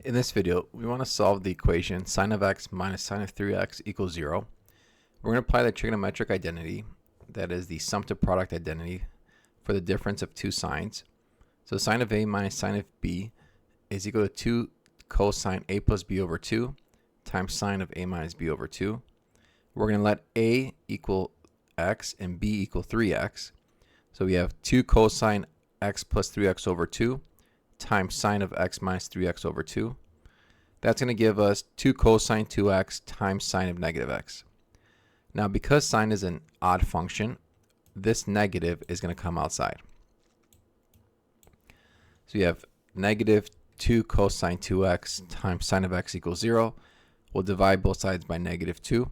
In this video, we want to solve the equation sine of x minus sine of 3x equals 0. We're going to apply the trigonometric identity, that is the sum to product identity, for the difference of two sines. So sine of a minus sine of b is equal to 2 cosine a plus b over 2 times sine of a minus b over 2. We're going to let a equal x and b equal 3x. So we have 2 cosine x plus 3x over 2 times sine of x minus 3x over 2. That's going to give us 2 cosine 2x times sine of negative x. Now, because sine is an odd function, this negative is going to come outside. So you have negative 2 cosine 2x times sine of x equals 0. We'll divide both sides by negative 2,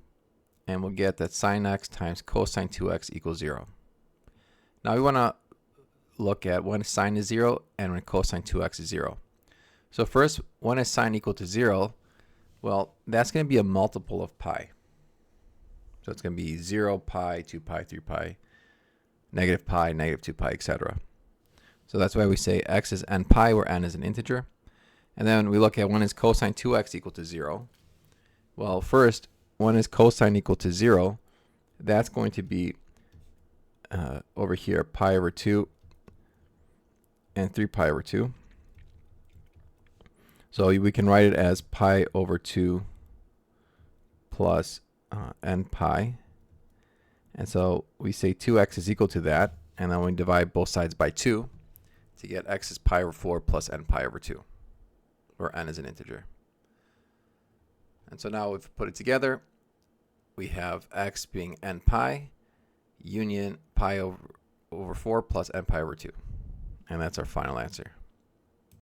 and we'll get that sine x times cosine 2x equals 0. Now we want to look at when sine is 0 and when cosine 2x is 0. So first, when is sine equal to 0? Well, that's going to be a multiple of pi. So it's going to be 0, pi, 2 pi, 3 pi, negative 2 pi, etc. So that's why we say x is n pi, where n is an integer. And then we look at when is cosine 2x equal to 0. Well, first, when is cosine equal to 0? That's going to be over here, pi over 2 and 3 pi over 2. So we can write it as pi over 2 plus n pi. And so we say 2x is equal to that, and then we divide both sides by 2 to get x is pi over 4 plus n pi over 2, where n is an integer. And so now we've put it together. We have x being n pi union pi over 4 plus n pi over 2. And that's our final answer.